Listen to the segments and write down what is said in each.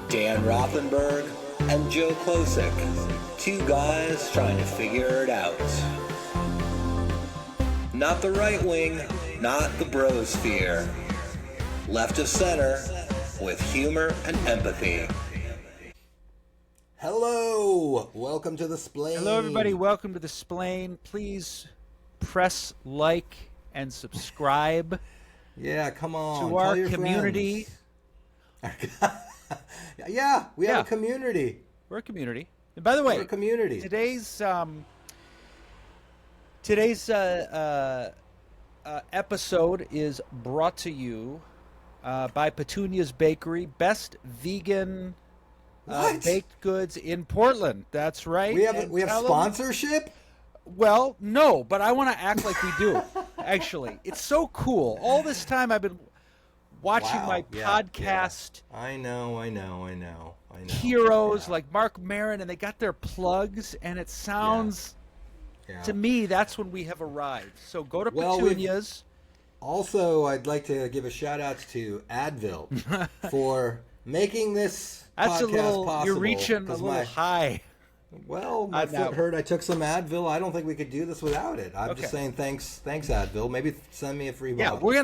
Dan Rothenberg and Joe Klosik, two guys trying to figure it out. Not the right wing, not the brosphere. Left of center, with humor and empathy. Hello, welcome to the Splain. Hello, everybody. Welcome to the Splain. Please press like and subscribe. Yeah, come on. To our community. Yeah, we have a community. We're a community. And by the way, we're a community. Today's episode is brought to you by Petunia's Bakery, best vegan baked goods in Portland. That's right. We have sponsorship? Well, no, but I want to act like we do. Actually, it's so cool. All this time I've been watching my podcast. Yeah. I know. Heroes like Mark Maron, and they got their plugs, and it sounds to me that's when we have arrived. So go to Petunia's. Also, I'd like to give a shout out to Advil for making this podcast possible. You're reaching a little high. Well, my foot hurt. I took some Advil. I don't think we could do this without it. I'm just saying thanks Advil. Maybe send me a free bottle. We're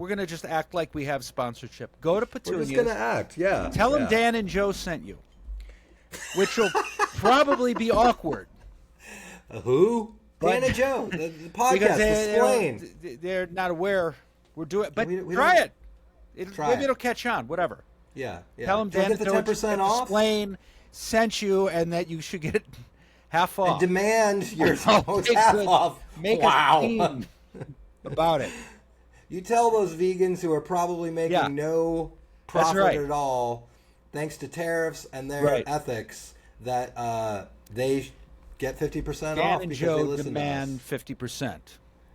gonna just act like we have sponsorship. Go to Petunia's. We're just gonna act. Yeah. Tell them Dan and Joe sent you, which will probably be awkward. Who? Dan and Joe. The podcast. They're not aware we're doing it. But try it. Maybe it'll catch on. Whatever. Yeah. Tell them Dan get the 10% off. Splain sent you, and that you should get half off. And demand your half off. Make a scheme about it. You tell those vegans who are probably making no profit at all, thanks to tariffs and their ethics, that they get 50% off and because Joe they listen demand to us. 50%.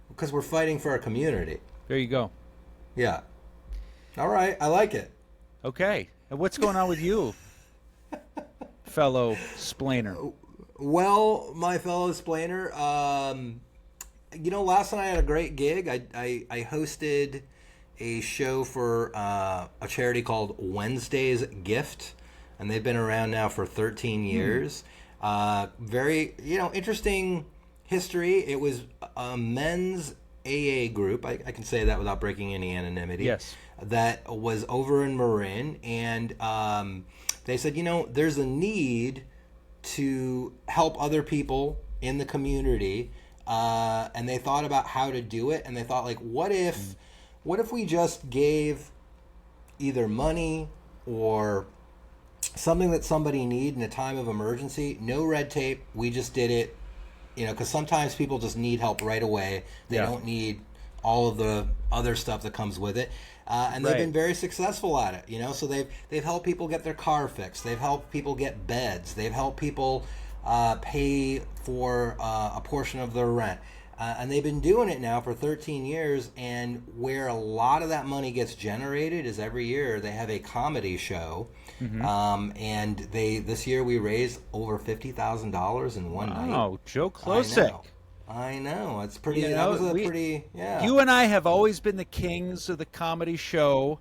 Because we're fighting for our community. There you go. Yeah. All right. I like it. Okay. And what's going on with you, fellow splainer? Well, my fellow splainer, last night I had a great gig. I hosted a show for a charity called Wednesday's Gift, and they've been around now for 13 years. Very, interesting history. It was a men's AA group. I can say that without breaking any anonymity. Yes. That was over in Marin, and they said, there's a need to help other people in the community, and they thought about how to do it, and they thought, what if we just gave either money or something that somebody need in a time of emergency, no red tape, we just did it, because sometimes people just need help right away. They don't need all of the other stuff that comes with it. And they've been very successful at it, so they've helped people get their car fixed. They've helped people get beds. They've helped people pay for a portion of their rent. And they've been doing it now for 13 years, and where a lot of that money gets generated is every year they have a comedy show. Mm-hmm. And this year we raised over $50,000 in one night. Oh, Joe Klosik. I know. It's pretty. That was pretty. Yeah. You and I have always been the kings of the comedy show,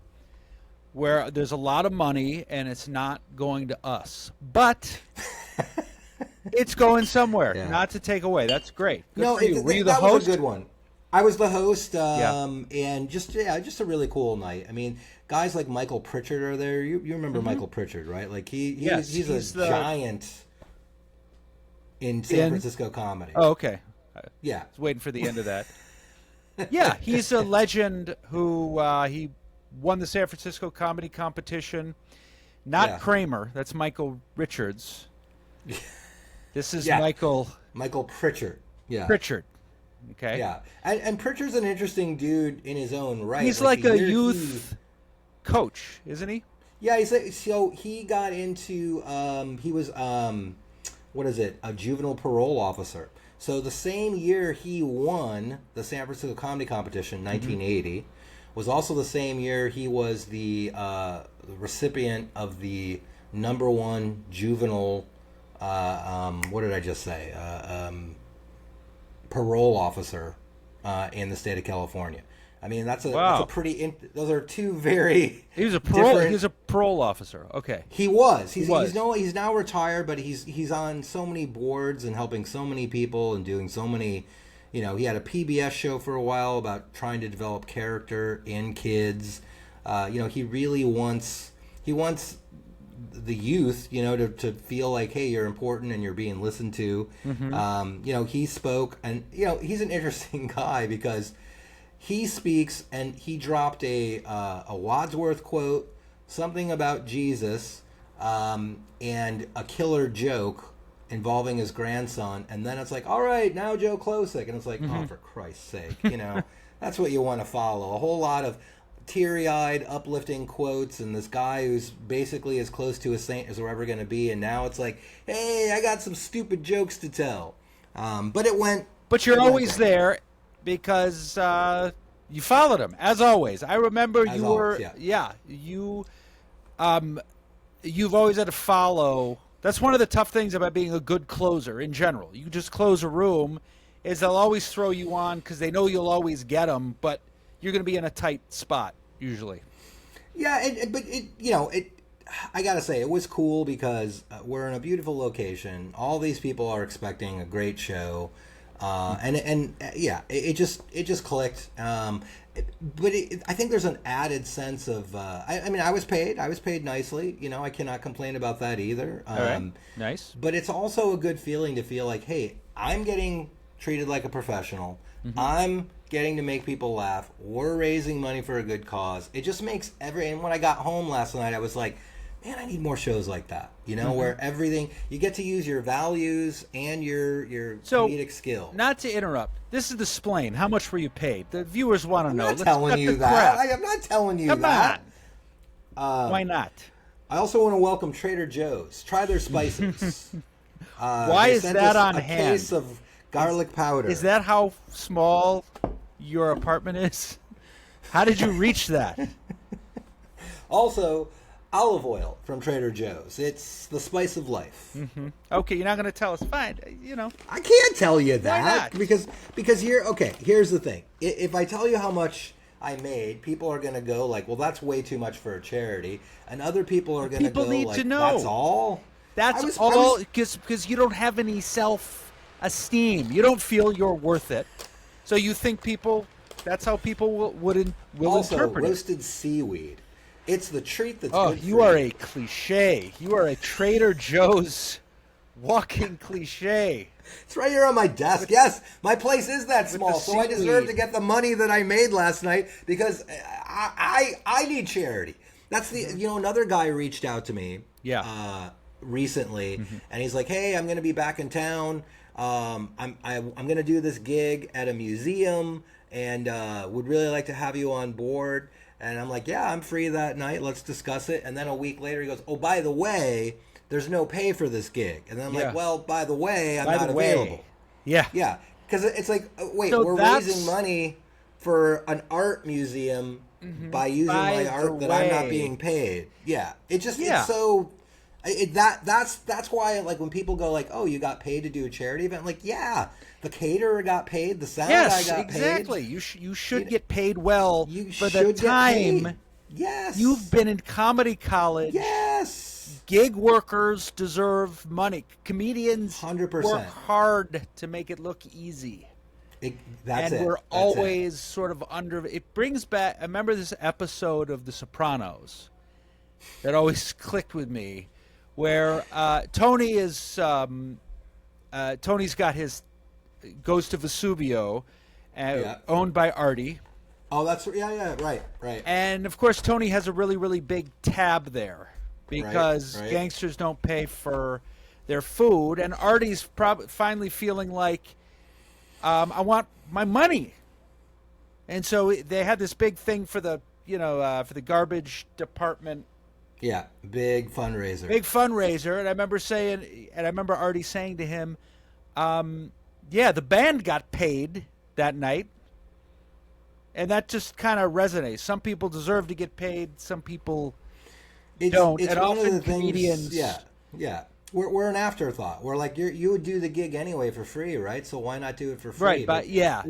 where there's a lot of money and it's not going to us, but it's going somewhere. Yeah. Not to take away. That's great. Good for you. Were you the host? That was a good one. I was the host, and just a really cool night. I mean, guys like Michael Pritchard are there. You remember Michael Pritchard, right? Like he's a giant in San Francisco comedy. Oh, okay. Yeah. I was waiting for the end of that. Yeah, he's a legend who he won the San Francisco comedy competition. Not Kramer. That's Michael Richards. This is Michael Pritchard. Yeah. Pritchard. Okay. Yeah. And Pritchard's an interesting dude in his own right. He's like a youth coach, isn't he? Yeah, so he got into he was a juvenile parole officer. So the same year he won the San Francisco Comedy Competition, 1980, was also the same year he was the recipient of the #1 juvenile, what did I just say, parole officer in the state of California. I mean, that's a Wow. pretty. Those are two very. He was a parole. different- He was a parole officer. Okay. He was. He's was. he's now retired, but he's on so many boards and helping so many people and doing so many. You know, he had a PBS show for a while about trying to develop character in kids. You know, he really wants the youth, you know, to feel like, hey, you're important and you're being listened to. You know, he spoke, and you know, he's an interesting guy because he speaks, and he dropped a Wadsworth quote, something about Jesus, and a killer joke involving his grandson, and then it's like, all right, now Joe Klosik, and it's like, oh, for Christ's sake, you know, that's what you want to follow. A whole lot of teary-eyed, uplifting quotes, and this guy who's basically as close to a saint as we're ever going to be, and now it's like, hey, I got some stupid jokes to tell. But it went. But you're it went always there because you followed him, as always. I remember As you always, were, yeah. you've always had to follow. That's one of the tough things about being a good closer in general. You just close a room, is they'll always throw you on because they know you'll always get them, but you're going to be in a tight spot usually. Yeah, you know, I gotta say, it was cool because we're in a beautiful location. All these people are expecting a great show, and yeah, it just clicked. But I think there's an added sense of. I mean, I was paid nicely. You know, I cannot complain about that either. All right. Nice. But it's also a good feeling to feel like, hey, I'm getting treated like a professional. I'm getting to make people laugh. We're raising money for a good cause. It just makes and when I got home last night, I was like, man, I need more shows like that. You know, where everything, you get to use your values and your comedic skill. Not to interrupt, this is the Splain. How much were you paid? The viewers want to know. I'm not Let's telling cut you the that. crap. I am not telling you Come that. on. Why not? I also want to welcome Trader Joe's. Try their spices. Why they is sent that us on a hand? case of garlic powder. Is that how small your apartment is? How did you reach that? Also, olive oil from Trader Joe's. It's the spice of life. Okay, you're not going to tell us. Fine, you know. I can't tell you that not? because here's the thing. If I tell you how much I made, people are going to go like, well, that's way too much for a charity, and other people are going to go People need like, to know. that's all. That's all because you don't have any self-esteem. You don't feel you're worth it. So you think that's how people will Also, interpret it. roasted seaweed. It's the treat that's Oh, good for you are a cliche. You are a Trader Joe's walking cliche. It's right here on my desk. Yes, my place is that small, the so I deserve seaweed. to get the money that I made last night because I need charity. That's the another guy reached out to me. Yeah. Recently, and he's like, "Hey, I'm going to be back in town. I'm going to do this gig at a museum, and would really like to have you on board." And I'm like, "Yeah, I'm free that night. Let's discuss it." And then a week later, he goes, "Oh, by the way, there's no pay for this gig." And then I'm like, "Well, by the way, I'm not available." Yeah. Yeah, because it's like, wait, So we're that's- raising money for an art museum by using By my the art that I'm not way. being paid. Yeah, it just Yeah. it's so. That's why, like, when people go like, "Oh, you got paid to do a charity event," like, yeah, the caterer got paid, the sound guy Yes, got exactly. paid. You should get paid well You for should the get time paid. Yes, you've been in comedy college. Yes, Gig workers deserve money. Comedians 100%. work hard to make it look easy. That's and it. we're That's always sort of under. It brings back. I remember this episode of The Sopranos that always clicked with me, where Tony is. Tony's got his goes to Vesuvio, owned by Artie, Oh, that's right. and of course Tony has a really really big tab there because right. gangsters don't pay for their food, and Artie's finally feeling like. I want my money, and so they had this big thing for the for the garbage department. Yeah, big fundraiser. And I remember Artie saying to him, "Yeah, the band got paid that night," and that just kind of resonates. Some people deserve to get paid, some people don't. It's And one of often the comedians, things. Yeah. we're an afterthought. We're like, you would do the gig anyway for free, right? So why not do it for free? Right, but yeah,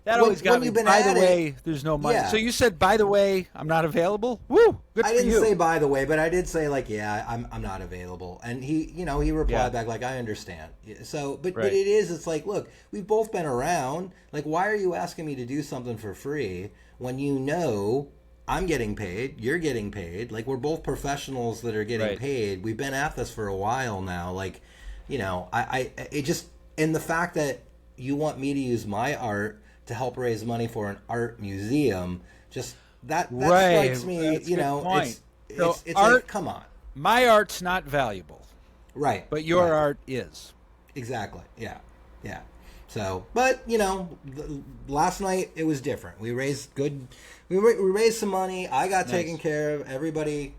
that always got me. By the way, there's no money. Yeah. So you said, by the way, I'm not available. Woo, good for you. I didn't say by the way, but I did say like, yeah, I'm not available. And he replied back like, I understand. So, but it's like, look, we've both been around. Like, why are you asking me to do something for free when you know I'm getting paid, you're getting paid? Like, we're both professionals that are getting paid. We've been at this for a while now. Like, it just, and the fact that you want me to use my art to help raise money for an art museum, just that strikes me. That's it's art, like, come on. My art's not valuable, right? But your art is. Exactly. Yeah. So, but last night it was different. We raised we raised some money. I got taken care of. Everybody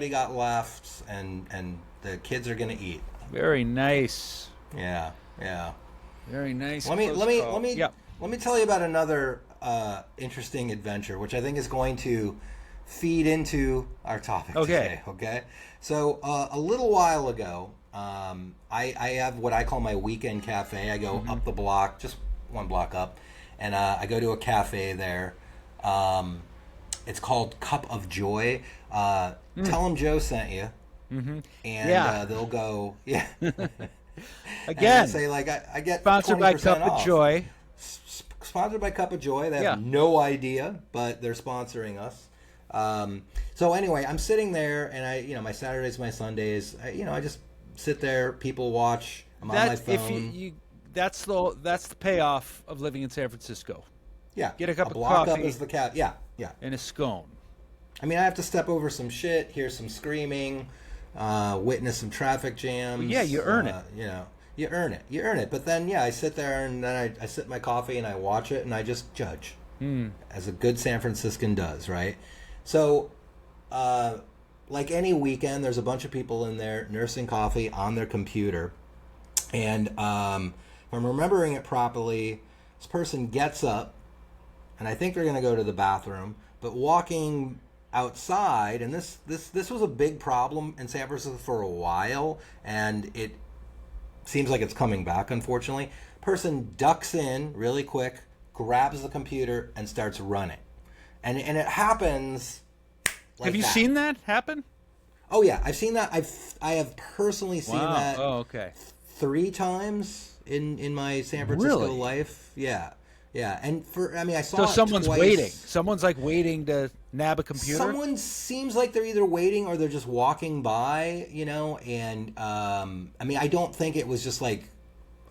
got laughs, and the kids are gonna eat. Very nice. Yeah. Very nice. Let me tell you about another interesting adventure, which I think is going to feed into our topic today. Okay. So a little while ago, I have what I call my weekend cafe. I go up the block, just one block up, and I go to a cafe there. It's called Cup of Joy. Tell them Joe sent you, and they'll go. Yeah. Again, say like I get sponsored by Cup of Joy. Sponsored by Cup of Joy. They have no idea, but they're sponsoring us. So anyway, I'm sitting there, and my Saturdays, my Sundays. I just sit there. People watch. I'm on my phone. That's the payoff of living in San Francisco. Yeah, get a cup of block coffee. Up is the cat. Yeah, and a scone. I mean, I have to step over some shit, hear some screaming, witness some traffic jams. Well, yeah, you earn it. You earn it. But then, I sit there and then I sip my coffee and I watch it and I just judge, as a good San Franciscan does, right? So, like any weekend, there's a bunch of people in there nursing coffee on their computer. And if I'm remembering it properly, this person gets up, and I think they're going to go to the bathroom, but walking outside, and this was a big problem in San Francisco for a while, and it seems like it's coming back, unfortunately. Person ducks in really quick, grabs the computer, and starts running. And it happens like Have you that. seen that happen? Oh, yeah. I've seen that. I have personally seen that 3 times in my San Francisco life. Yeah. And I saw it someone's twice. waiting. Someone's like waiting to nab a computer? Someone seems like they're either waiting or they're just walking by, and I don't think it was just like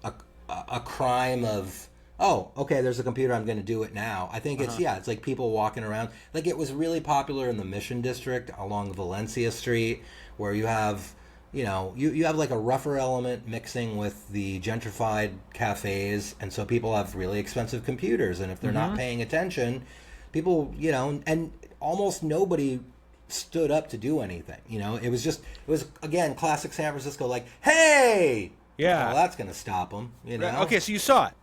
a crime of, oh, okay, there's a computer, I'm going to do it now. I think it's like people walking around. Like, it was really popular in the Mission District along Valencia Street, where you have, you have like a rougher element mixing with the gentrified cafes, and so people have really expensive computers, and if they're not paying attention, people, and almost nobody stood up to do anything. It was again classic San Francisco, like, hey, well, that's going to stop them. Right. Okay, so you saw it.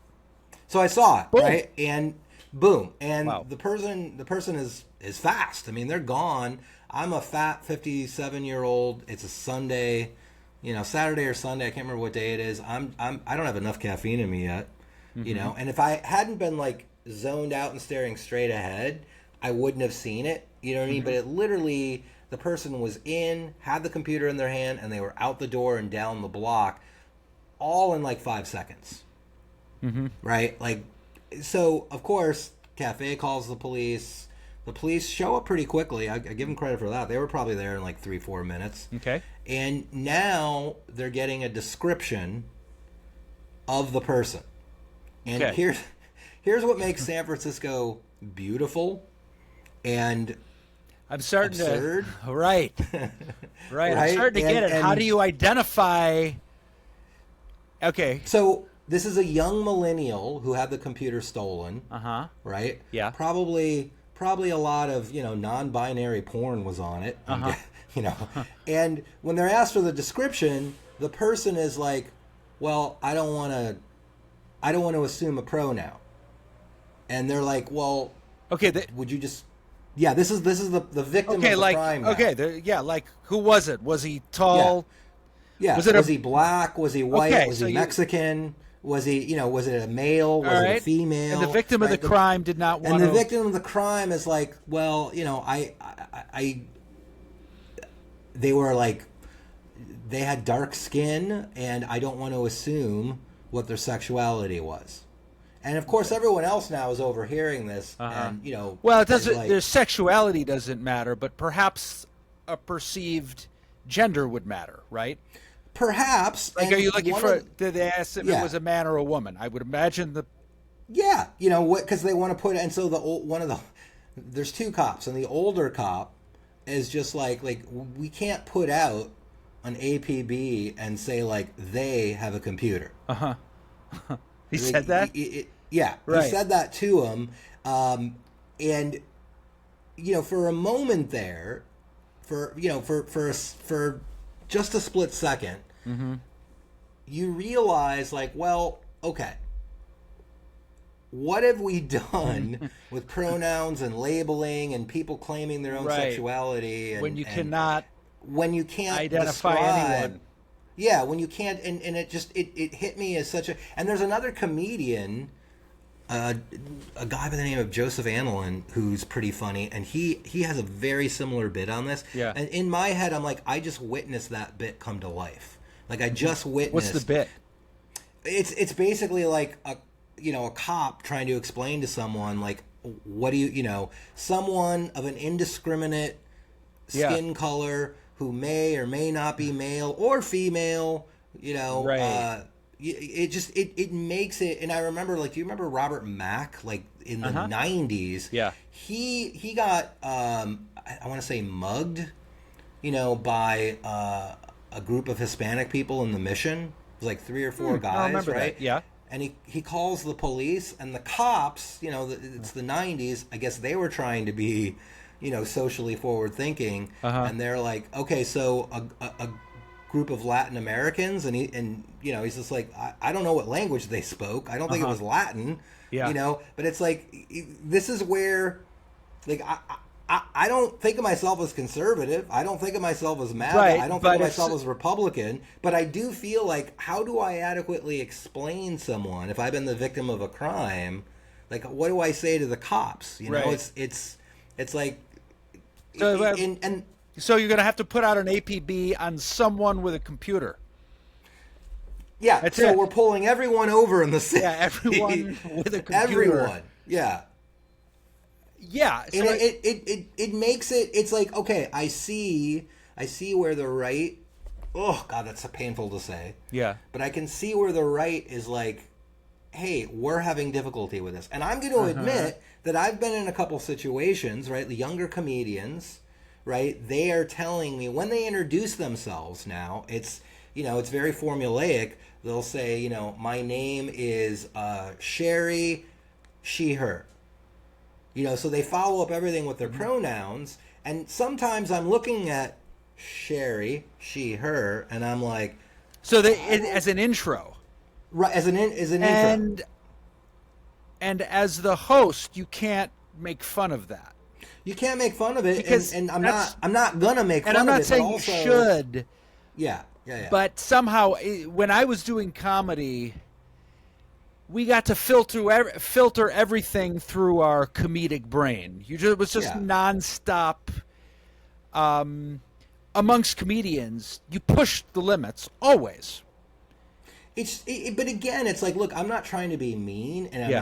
So I saw it, boom. Right, and boom, and wow. the person is fast. I mean, they're gone. I'm a fat 57-year-old. It's a Sunday, Saturday or Sunday. I can't remember what day it is. I don't have enough caffeine in me yet, And if I hadn't been like zoned out and staring straight ahead, I wouldn't have seen it. You know what I mean? But it literally, the person was had the computer in their hand, and they were out the door and down the block, all in like 5 seconds. Right? Like, so of course, cafe calls the police. The police show up pretty quickly. I give them credit for that. They were probably there in like 3-4 minutes. Okay. And now they're getting a description of the person. And here's what makes San Francisco beautiful and I'm starting absurd. To right. I'm starting to get it. How do you identify? Okay. So this is a young millennial who had the computer stolen. Right? Yeah. Probably a lot of, non-binary porn was on it. And when they're asked for the description, the person is like, well, I don't want to assume a pronoun. And they're like, well, okay, would you just, this is the victim of the crime now. Okay, like, who was it? Was he tall? Yeah. Was he black? Was he white? Okay, was so he Mexican? Was he, was it a male? Was it a female? And the victim of the crime did not want to... And the victim of the crime is like, well, they were like, they had dark skin, and I don't want to assume what their sexuality was. And of course, everyone else now is overhearing this, and Well, it doesn't. Their sexuality doesn't matter, but perhaps a perceived gender would matter, right? Perhaps. Like, are you looking for? Did they ask if it was a man or a woman? I would imagine the. Yeah, because they want to put, and so there's two cops, and the older cop is just like we can't put out an APB and say like they have a computer. He said that. Yeah, right. He said that to him, and for a moment there, for just a split second, you realize like, well, okay, what have we done with pronouns and labeling and people claiming their own sexuality? And, when you can't identify anyone. Yeah, when you can't, and it just it hit me as such a. And there's another comedian, a guy by the name of Joseph Anelin, who's pretty funny, and he has a very similar bit on this. Yeah. And in my head, I'm like, I just witnessed that bit come to life. Like I just witnessed. What's the bit? It's basically like a cop trying to explain to someone like, what do you someone of an indiscriminate skin color who may or may not be male or female, right. It makes it. And I remember, do you remember Robert Mack, in the 90s? Yeah. He got, I want to say mugged, by a group of Hispanic people in the Mission. It was like 3 or 4 guys, I remember right? That. Yeah. And he calls the police, and the cops, it's the 90s, I guess they were trying to be, socially forward thinking, and they're like, okay, so a group of Latin Americans, and he's just like, I don't know what language they spoke. I don't think it was Latin, but it's like, this is where, I don't think of myself as conservative. I don't think of myself as MAGA. Right, I don't think of myself as Republican. But I do feel like, how do I adequately explain someone if I've been the victim of a crime? Like, what do I say to the cops? Right. It's like, so you're going to have to put out an APB on someone with a computer. Yeah. That's so it. we're pulling everyone over in the city. Yeah, everyone with a computer. Everyone. Yeah. Yeah. So and it makes it. It's like, okay, I see where the right. Oh God, that's so painful to say. Yeah. But I can see where the right is like, hey, we're having difficulty with this, and I'm going to admit that I've been in a couple situations, right? The younger comedians, right? They are telling me when they introduce themselves now, it's it's very formulaic. They'll say, my name is Sherry, she, her. So they follow up everything with their pronouns, and sometimes I'm looking at Sherry, she, her, and I'm like, so as an intro, right? As an intro, and as the host, you can't make fun of that. You can't make fun of it, because and I'm not gonna make fun of it. And I'm not saying but also, you should. Yeah. But somehow, when I was doing comedy, we got to filter everything through our comedic brain. It was just nonstop. Amongst comedians, you push the limits always. But again, it's like, look, I'm not trying to be mean, and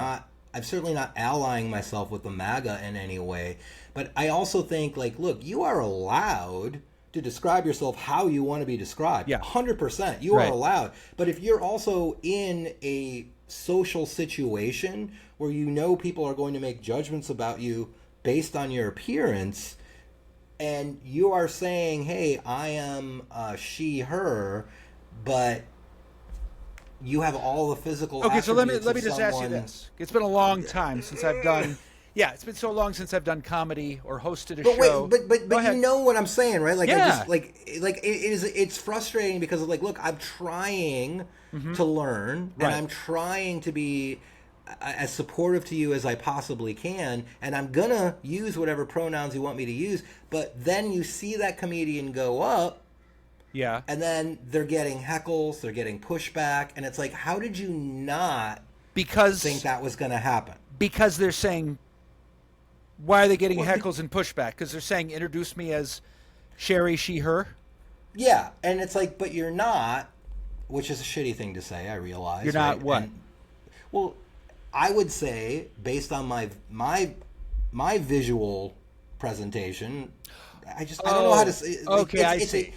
I'm certainly not allying myself with the MAGA in any way. But I also think, like, look, you are allowed to describe yourself how you want to be described. Yeah. 100%. You are allowed. But if you're also in a social situation where people are going to make judgments about you based on your appearance, and you are saying, hey, I am she, her, but you have all the physical attributes. Okay, so let me just ask you this. It's been a long time since I've done... Yeah, it's been so long since I've done comedy or hosted a show. But you know what I'm saying, right? Like, yeah. It's frustrating because, like, look, I'm trying to learn, and I'm trying to be as supportive to you as I possibly can, and I'm gonna use whatever pronouns you want me to use. But then you see that comedian go up, Yeah. And then they're getting heckles, they're getting pushback, and it's like, how did you not think that was going to happen? Because they're saying, why are they getting heckles and pushback? Because they're saying, introduce me as Sherry, she, her. Yeah, and it's like, but you're not, which is a shitty thing to say, I realize. You're not what? Well, I would say, based on my visual presentation, I don't know how to say. Okay, I see.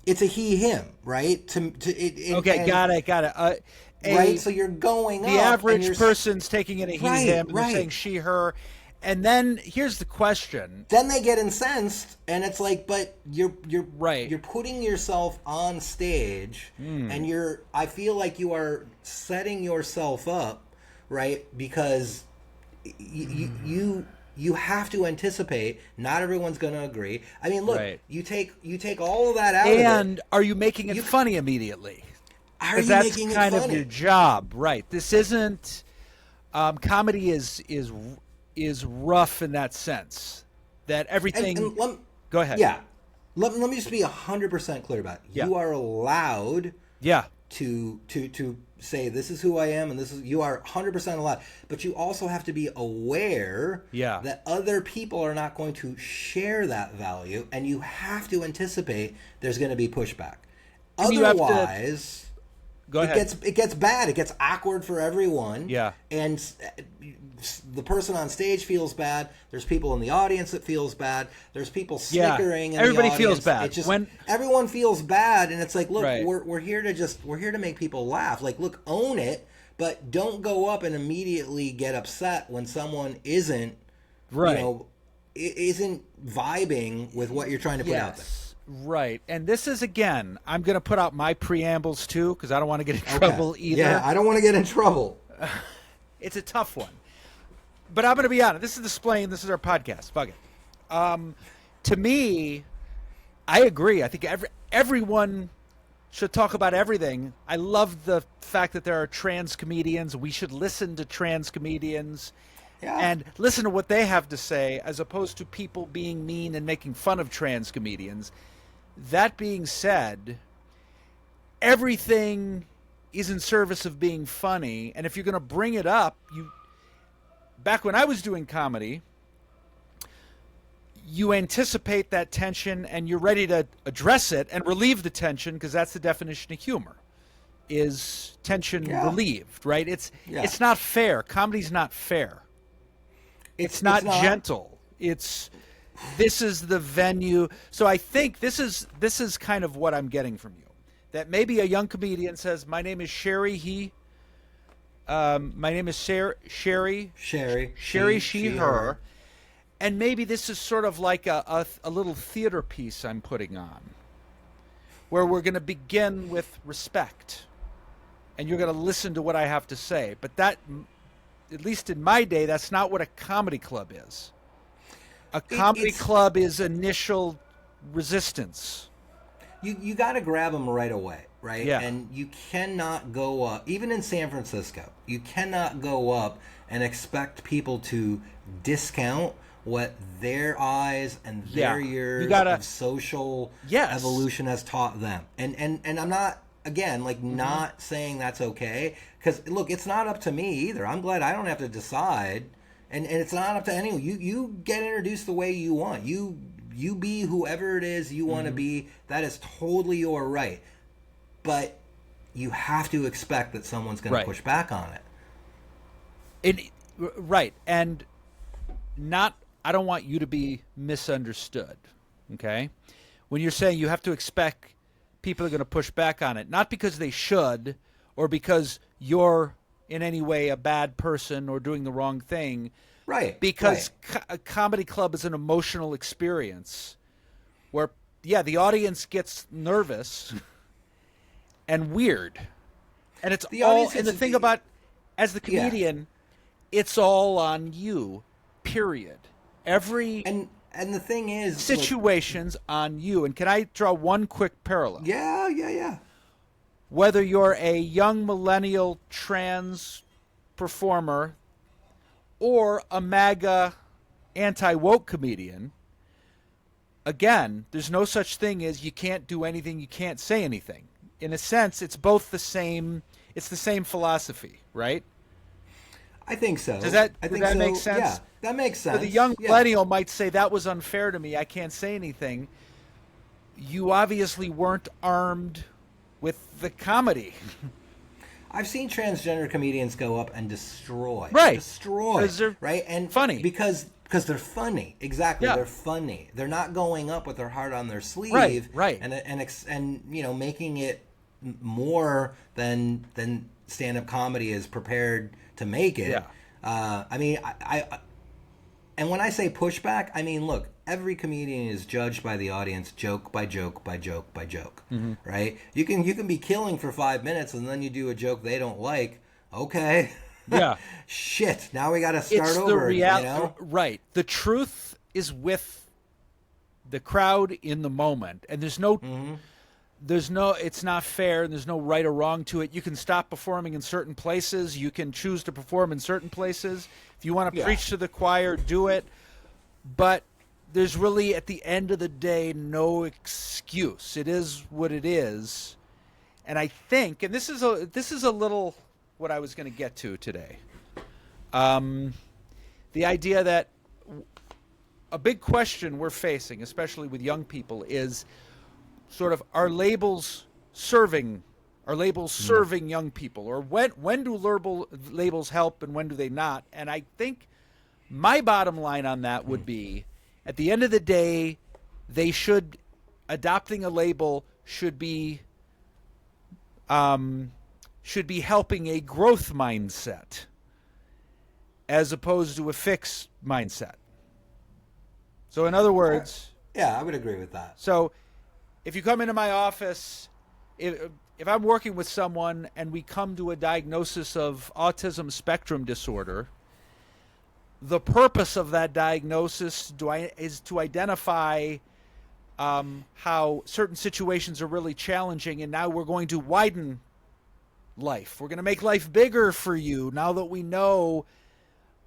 It's a he him, right? Okay, got it. Right, so you're going up. The average person's taking it a he him, and they're saying she her. And then here's the question. Then they get incensed, and it's like, but you're right. You're putting yourself on stage, and I feel like you are setting yourself up, right? Because you have to anticipate. Not everyone's going to agree. I mean, look, you take all of that out of it. And are you making it funny immediately? Are you that's making it kind funny? of your job, right? This isn't comedy is rough in that sense. That everything. Go ahead. Yeah. Let me just be 100% clear about it. Yeah. You are allowed. Yeah. To say this is who I am and you are 100% allowed, but you also have to be aware that other people are not going to share that value, and you have to anticipate there's going to be pushback. Otherwise, go ahead. It gets bad. It gets awkward for everyone. Yeah. And the person on stage feels bad. There's people in the audience that feels bad. There's people snickering. Yeah. Everybody in the feels audience. bad. It's just, everyone feels bad, and it's like, look, right. we're here to make people laugh. Like, look, own it, but don't go up and immediately get upset when someone isn't, isn't vibing with what you're trying to put out there. Right. And this is, again, I'm going to put out my preambles too, because I don't want to get in trouble either. Yeah, I don't want to get in trouble. It's a tough one. But I'm going to be honest. This is the Splain. This is our podcast. Fuck it. To me, I agree. I think everyone should talk about everything. I love the fact that there are trans comedians. We should listen to trans comedians and listen to what they have to say, as opposed to people being mean and making fun of trans comedians. That being said, everything is in service of being funny. And if you're going to bring it up, back when I was doing comedy, you anticipate that tension and you're ready to address it and relieve the tension, because that's the definition of humor, is tension relieved, right? It's not fair. Comedy's not fair. It's not gentle. This is the venue. So I think this is kind of what I'm getting from you. That maybe a young comedian says, my name is Sherry, my name is Sherry, she, her. And maybe this is sort of like a little theater piece I'm putting on, where we're going to begin with respect, and you're going to listen to what I have to say. But that, at least in my day, that's not what a comedy club is. A comedy club is initial resistance. You got to grab them right away, right? Yeah. And you cannot go up, even in San Francisco, you cannot go up and expect people to discount what their eyes and their years of social evolution has taught them. And I'm not, again, like not saying that's okay, because look, it's not up to me either. I'm glad I don't have to decide, and it's not up to anyone. You get introduced the way you want. You be whoever it is you want to be. That is totally your right. But you have to expect that someone's going to push back on it. And not, I don't want you to be misunderstood, okay? When you're saying you have to expect people are going to push back on it, not because they should or because you're in any way a bad person or doing the wrong thing. Right. Because a comedy club is an emotional experience where, the audience gets nervous and weird. And it's and the thing about, as the comedian, it's all on you, period. And the thing is, situations on you. And can I draw one quick parallel? Yeah. Whether you're a young millennial trans performer or a MAGA anti-woke comedian, again, there's no such thing as you can't do anything, you can't say anything. In a sense, it's both the same. It's the same philosophy, right? I think so. Does that so. make sense? Yeah, that makes sense. So the young millennial might say that was unfair to me. I can't say anything. You obviously weren't armed with the comedy. I've seen transgender comedians go up and destroy, right? And funny because they're funny. Exactly, yeah. They're funny. They're not going up with their heart on their sleeve, right, and making it more than stand-up comedy is prepared to make it. Yeah. I and when I say pushback, I mean, look, every comedian is judged by the audience, joke by joke by joke by joke, right? You can be killing for 5 minutes and then you do a joke they don't like. Okay. Yeah. Shit. Now we got to start it's over. Right. The truth is with the crowd in the moment, and there's no. It's not fair, and there's no right or wrong to it. You can stop performing in certain places. You can choose to perform in certain places. If you want to preach to the choir, do it. But there's really, at the end of the day, no excuse. It is what it is. And I think, and this is a little what I was going to get to today. The idea that a big question we're facing, especially with young people, is sort of are labels serving young people, or when do labels help and when do they not? And I think my bottom line on that would be, at the end of the day, adopting a label should be helping a growth mindset as opposed to a fixed mindset. So in other words, I would agree with that. So if you come into my office, if I'm working with someone and we come to a diagnosis of autism spectrum disorder, the purpose of that diagnosis is to identify how certain situations are really challenging, and now we're going to widen life. We're going to make life bigger for you now that we know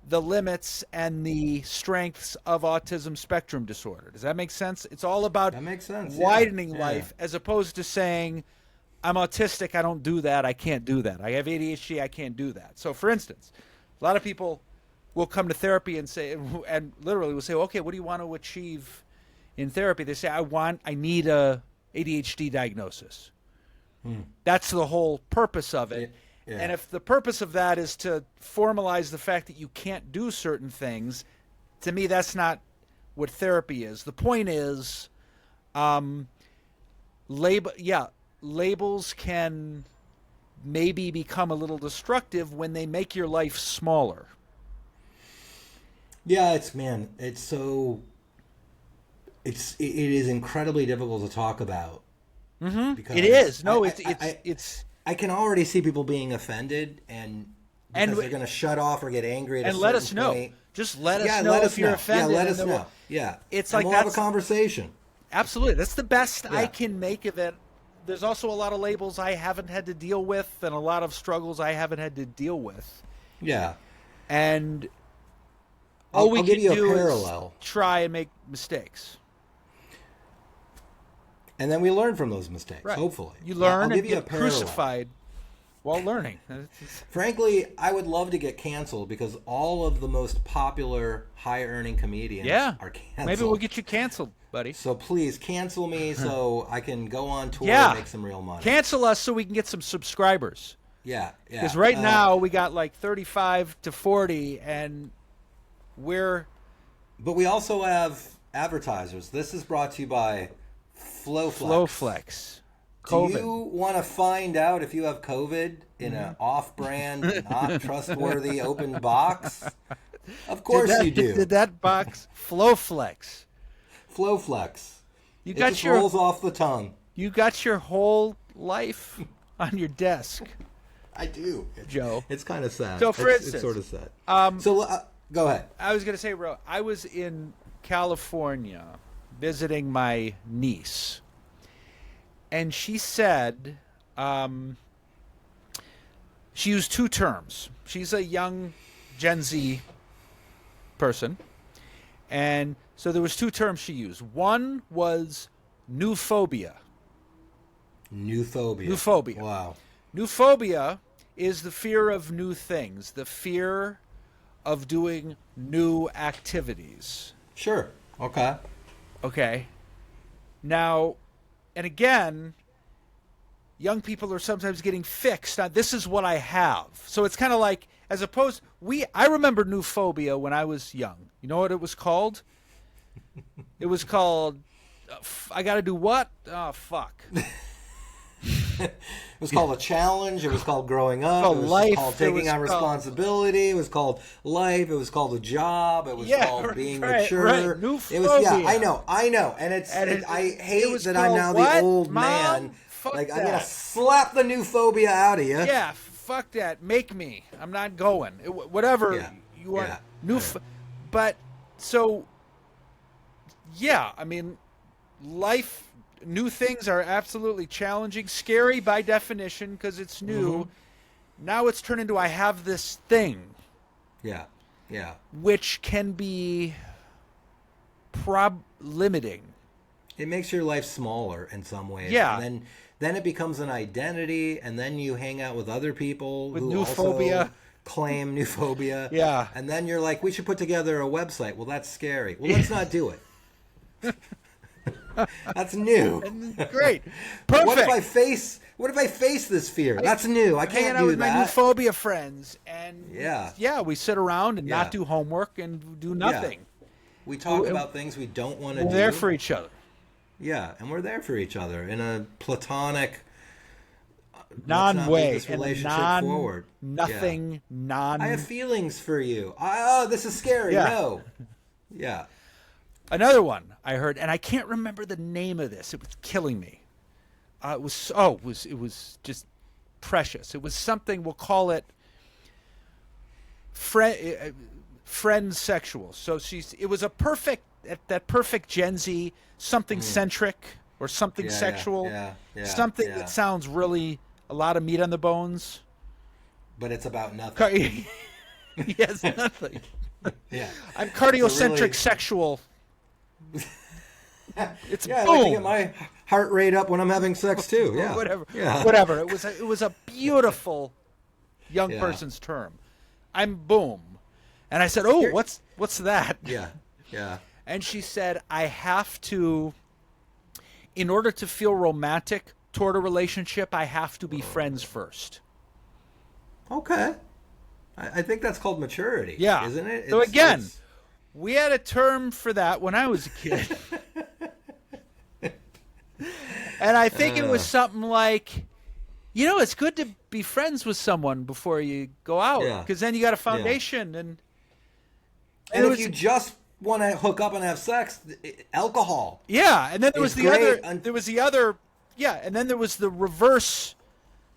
the limits and the strengths of autism spectrum disorder. Does that make sense? It's all about widening life, as opposed to saying, I'm autistic, I don't do that, I can't do that. I have ADHD, I can't do that. So, for instance, a lot of people will come to therapy and say, and literally will say, okay, what do you want to achieve in therapy? They say, I need a ADHD diagnosis. That's the whole purpose of it. Yeah. And if the purpose of that is to formalize the fact that you can't do certain things, to me, that's not what therapy is. The point is, labels can maybe become a little destructive when they make your life smaller. Yeah, it is incredibly difficult to talk about. Because it is. No, it's. I can already see people being offended, and they're going to shut off or get angry at a certain point. And let us know. Just let us know if you're offended. Yeah, let us know. It's and like we'll have a conversation. Absolutely, that's the best I can make of it. There's also a lot of labels I haven't had to deal with, and a lot of struggles I haven't had to deal with. Yeah, and all we can do is try and make mistakes. And then we learn from those mistakes, hopefully. You learn and get crucified while learning. Frankly, I would love to get canceled because all of the most popular high-earning comedians are canceled. Maybe we'll get you canceled, buddy. So please, cancel me so I can go on tour and make some real money. Cancel us so we can get some subscribers. Yeah. Because right now we got like 35 to 40, and we're... But we also have advertisers. This is brought to you by... Flowflex. COVID. Do you want to find out if you have COVID in an off-brand, not trustworthy open box? Of course you do. Did that box Flowflex? Flowflex. It just rolls off the tongue. You got your whole life on your desk. I do, Joe. It's kind of sad. So, for instance, it's sort of sad. Go ahead. I was going to say, bro, I was in California visiting my niece, and she said she used two terms. She's a young Gen Z person, And so there was two terms she used. One was new phobia. New phobia. New phobia. Wow. New phobia is the fear of new things, the fear of doing new activities. Sure. Okay. Okay. Now, and again, young people are sometimes getting fixed on this is what I have. So it's kind of like, as opposed, I remember new phobia when I was young. You know what it was called? It was called, I got to do what? Oh, fuck. It was called a challenge. It was called growing up. Called it was life. called taking on responsibility. It was called life. It was called a job. It was called being mature. Right. New phobia. It was I know. And I hate that I'm now the old man. Fuck like that. I'm gonna slap the new phobia out of you. Yeah, fuck that. Make me. I'm not going. Whatever you want. Yeah. But so yeah, I mean, life. New things are absolutely challenging, scary by definition because it's new. Mm-hmm. Now it's turned into I have this thing. Yeah, yeah. Which can be limiting. It makes your life smaller in some ways. Yeah. And then it becomes an identity, and then you hang out with other people with who new also phobia. Claim new phobia. Yeah. And then you're like, we should put together a website. Well, that's scary. Well, let's not do it. That's new. Great. Perfect. What if I face this fear? That's new. I can't do with that. my new phobia friends, and we sit around and not do homework and do nothing. Yeah. We talk about things we don't want to do. We're there for each other. Yeah, and we're there for each other in a platonic, non-way, this relationship forward. Nothing. I have feelings for you. This is scary. Yeah. No. Yeah. Another one I heard, and I can't remember the name of this. It was killing me. It was just precious. It was something, we'll call it friend sexual. So it was that perfect Gen Z, something centric or something sexual, something that sounds really a lot of meat on the bones. But it's about nothing. Yes, nothing. Yeah. I'm cardiocentric sexual. It's I boom. like to get my heart rate up when I'm having sex too. Yeah, whatever. It was a beautiful young person's term. I'm boom, and I said, "Oh, what's that?" Yeah. And she said, "I have to, in order to feel romantic toward a relationship, I have to be friends first." Okay, I think that's called maturity. Yeah, isn't it? So again. We had a term for that when I was a kid. And I think it was something like, it's good to be friends with someone before you go out. Because then you got a foundation. Yeah. And if you just want to hook up and have sex, alcohol. Yeah. And then there was the other. And then there was the reverse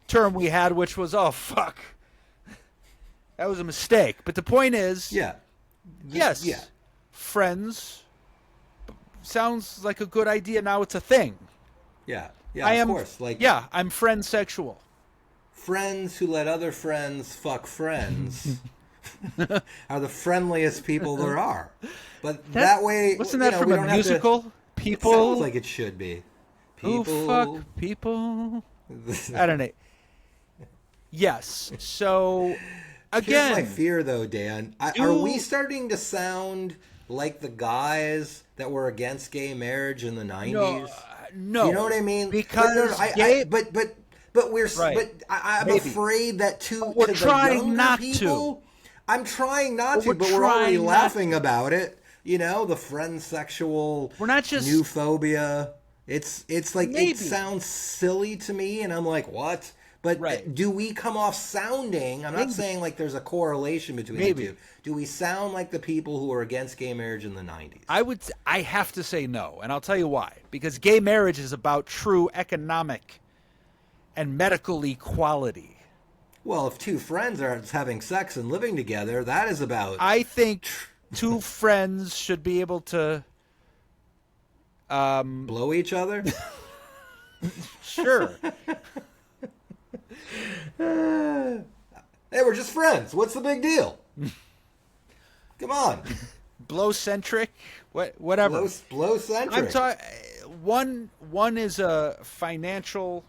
term we had, which was, oh, fuck. That was a mistake. But the point is. Yeah. Yes. Yeah. Friends sounds like a good idea. Now it's a thing. Yeah. Yeah. Of course. I'm friend sexual. Friends who let other friends fuck friends are the friendliest people there are. But that way, wasn't that from a musical? People. It sounds like it should be. People. Who fuck people? I don't know. Yes. So. Again, here's my fear, though, Dan. Are we starting to sound like the guys that were against gay marriage in the 90s? No. You know what I mean? Because I'm afraid that we're to trying the younger not people, to. I'm trying not to, but we're already laughing about it. The friend sexual. We're not just new phobia. It's like it sounds silly to me, and I'm like, what? But do we come off sounding, I'm not saying like there's a correlation between the two. Do we sound like the people who were against gay marriage in the 90s? I have to say no, and I'll tell you why. Because gay marriage is about true economic and medical equality. Well, if two friends are having sex and living together, that is about... I think two friends should be able to... blow each other? Sure. Hey, we're just friends. What's the big deal? Come on. blow-centric, whatever. Blow-centric. I'm talking. One is a financial.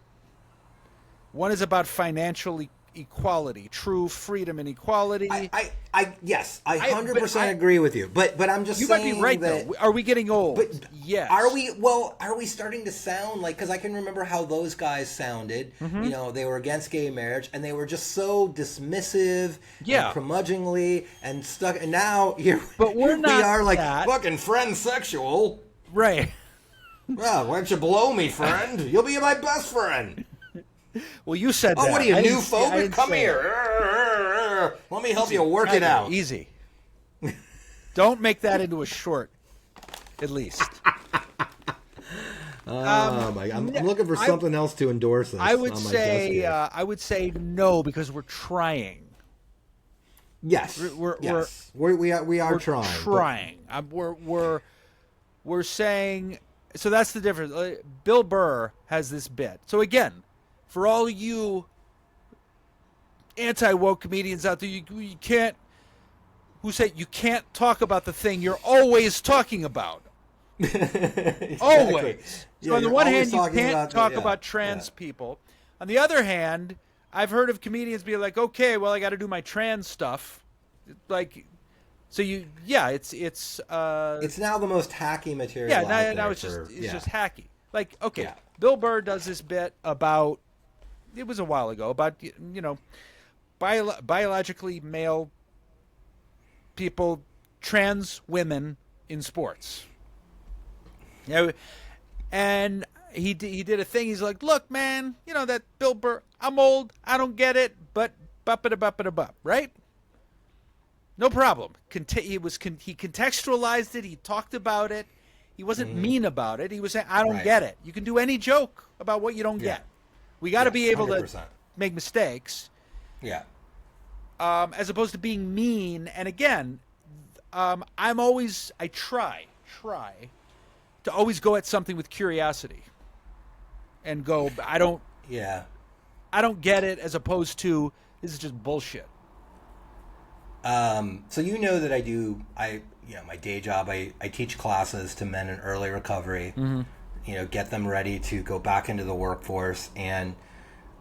One is about financial equality, true freedom and equality. Yes, I 100% agree with you. But I'm just saying you might be right that, though. Are we getting old? But yes. Are we? Well, are we starting to sound like? Because I can remember how those guys sounded. Mm-hmm. You know, they were against gay marriage, and they were just so dismissive, and curmudgeonly, and stuck. And now but we're not. We are like that. fucking friend sexual, right? Well, why don't you blow me, friend? You'll be my best friend. Well, you said that. Oh, what are you, new phobic? Come here. Let me help you work it out. Easy. Don't make that into a short, at least. Oh my! I'm looking for something else to endorse this. I would say no, because we're trying. Yes, we are trying. Trying. We're saying. So that's the difference. Bill Burr has this bit. So again, for all you anti-woke comedians out there, you can't. Who say you can't talk about the thing you're always talking about? Exactly. Always. So on the one hand, you can't talk about trans people. On the other hand, I've heard of comedians be like, "Okay, well, I got to do my trans stuff." Like, so it's now the most hacky material. Yeah, now it's just hacky. Like, okay, Bill Burr does this bit about. It was a while ago about biologically male people, trans women in sports. And he did a thing. He's like, look, man, that Bill Burr. I'm old. I don't get it. But bup, right? No problem. He contextualized it. He talked about it. He wasn't mean about it. He was saying, I don't get it. You can do any joke about what you don't get. We got to be able 100%. To make mistakes. Yeah. As opposed to being mean. And again, I try to always go at something with curiosity and go, I don't get it, as opposed to, this is just bullshit. So that my day job, I teach classes to men in early recovery, get them ready to go back into the workforce. And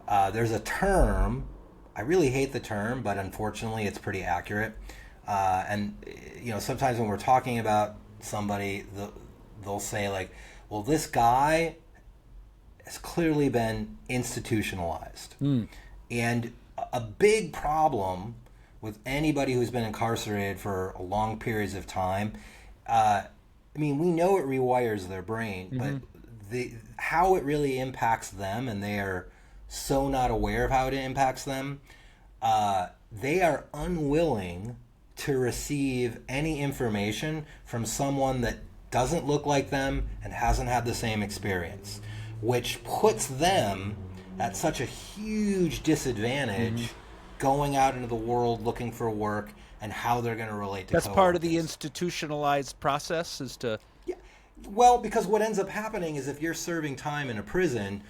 there's a term, I really hate the term, but unfortunately it's pretty accurate. And sometimes when we're talking about somebody, they'll say like, well, this guy has clearly been institutionalized. And a big problem with anybody who's been incarcerated for long periods of time, we know it rewires their brain, but how it really impacts them, and they are so not aware of how it impacts them, they are unwilling to receive any information from someone that doesn't look like them and hasn't had the same experience, which puts them at such a huge disadvantage going out into the world looking for work and how they're going to relate to That's coworkers. Part of the institutionalized process is to... Yeah. Well, because what ends up happening is if you're serving time in a prison,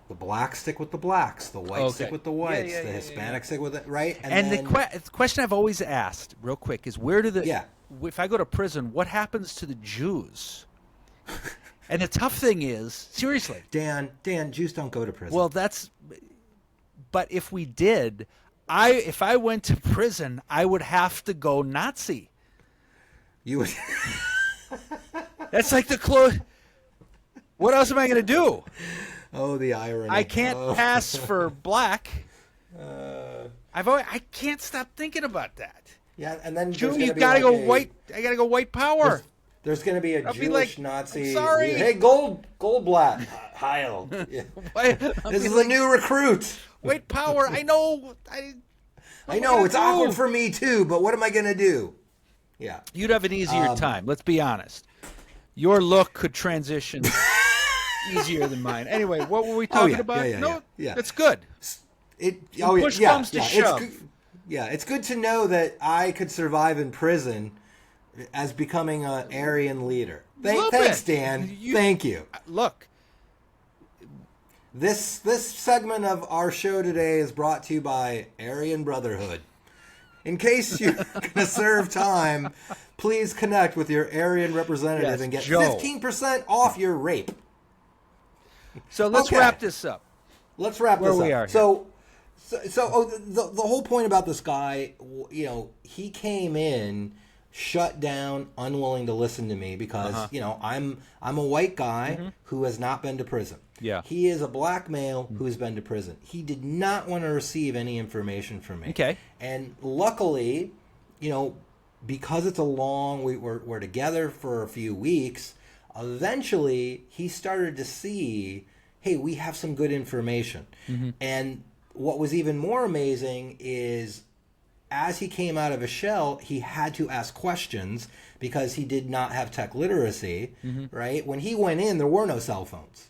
the blacks stick with the blacks, the whites stick with the whites, the Hispanics stick with it, right? And then, the question I've always asked, real quick, is where do if I go to prison, what happens to the Jews? And the tough thing is, seriously. Dan, Jews don't go to prison. Well, but if we did... If I went to prison, I would have to go Nazi. You would. That's like the close. What else am I going to do? Oh, the irony! I can't pass for black. I can't stop thinking about that. Yeah, and then you got to go white. I got to go white power. There's going to be a Jewish Nazi. I'm sorry. Hey, Goldblatt, Heil. Yeah. This is a new recruit. White power. I know. I know it's awkward for me too, but what am I going to do? Yeah. You'd have an easier time. Let's be honest. Your look could transition easier than mine. Anyway, what were we talking about? Yeah. That's good. Push comes to shove. It's good to know that I could survive in prison as becoming an Aryan leader. Thanks, Dan. Thank you. Look. This segment of our show today is brought to you by Aryan Brotherhood. In case you're going to serve time, Please connect with your Aryan representative Yes, and get Joe. 15% off your rape. So let's Okay. wrap this up. Let's wrap Where this we up. are here. The whole point about this guy, you know, he came in shut down, unwilling to listen to me because I'm a white guy who has not been to prison. Yeah. He is a black male who's been to prison. He did not want to receive any information from me. Okay. And luckily, you know, because it's we're together for a few weeks, eventually he started to see, hey, we have some good information. And what was even more amazing is as he came out of his shell, he had to ask questions because he did not have tech literacy, right? When he went in, there were no cell phones.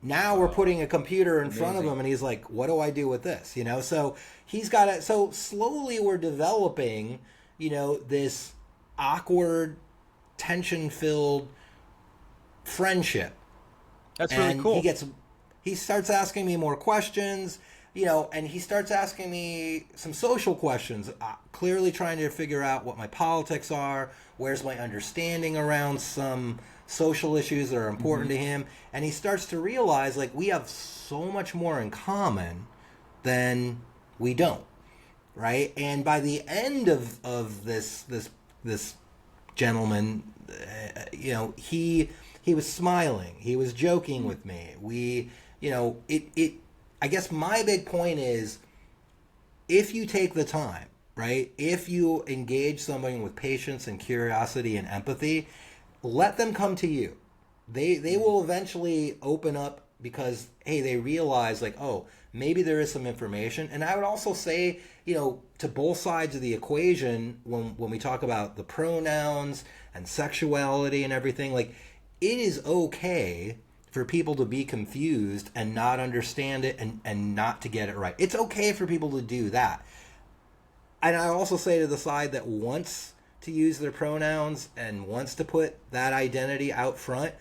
Now we're putting a computer in front of him and he's like, what do I do with this? You know, so he's got it. So slowly we're developing, you know, this awkward, tension-filled friendship. That's really cool. He starts asking me more questions, you know, and he starts asking me some social questions, clearly trying to figure out what my politics are, where's my understanding around some social issues that are important to him, and he starts to realize, like, we have so much more in common than we don't, right? And by the end of this gentleman, you know, he was smiling, he was joking with me. We, you know, I guess my big point is, if you take the time, right? If you engage somebody with patience and curiosity and empathy, let them come to you. They will eventually open up because, hey, they realize, like, oh, maybe there is some information. And I would also say, you know, to both sides of the equation, when we talk about the pronouns and sexuality and everything, like, it is okay for people to be confused and not understand it and not to get it right. It's okay for people to do that. And I also say to the side that wants to use their pronouns and wants to put that identity out front,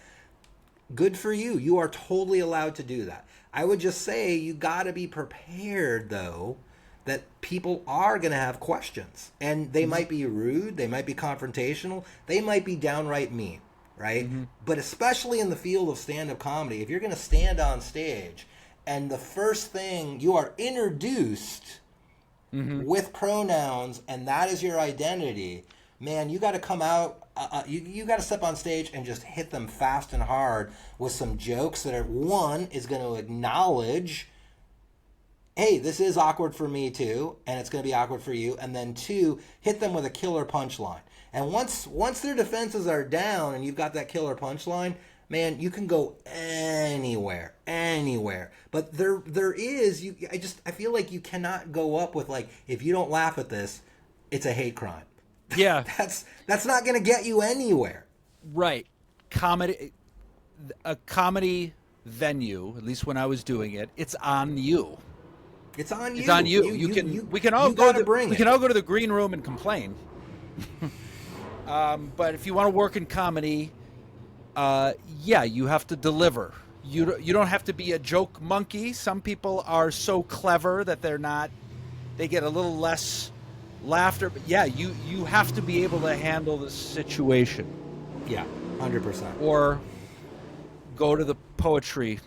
good for you. You are totally allowed to do that. I would just say you got to be prepared, though, that people are going to have questions. And they might be rude, they might be confrontational, they might be downright mean, right? But especially in the field of stand-up comedy, if you're going to stand on stage and the first thing you are introduced with pronouns and that is your identity, man, you got to come out, you got to step on stage and just hit them fast and hard with some jokes that are, one, is going to acknowledge, hey, this is awkward for me too, and it's going to be awkward for you, and then two, hit them with a killer punchline. And once their defenses are down and you've got that killer punchline, man, you can go anywhere. But there is, I feel like you cannot go up with, like, if you don't laugh at this, it's a hate crime. Yeah. That's not going to get you anywhere. Right. A comedy venue, at least when I was doing it, it's on you. It's on you. It's on you. We can all go to the green room and complain. But if you want to work in comedy, you have to deliver. You don't have to be a joke monkey. Some people are so clever that they get a little less laughter. But yeah, you have to be able to handle the situation. Yeah, 100%. Or go to the poetry.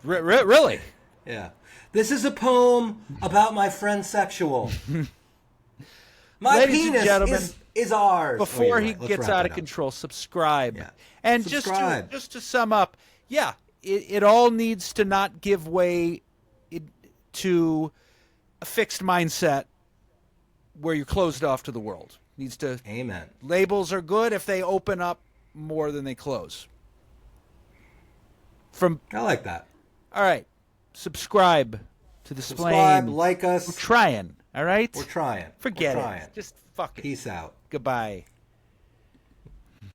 Really? Yeah. This is a poem about my friend's sexual. My Ladies penis and gentlemen, is ours. Before he gets out of control, subscribe. Yeah. And Subscribe. just to sum up, yeah, it all needs to not give way to a fixed mindset where you're closed off to the world. Needs to. Amen. Labels are good if they open up more than they close. I like that. All right. Subscribe to the Splain. Subscribe, like us. We're trying, all right? We're trying. Forget it. Just fuck it. Peace out. Goodbye.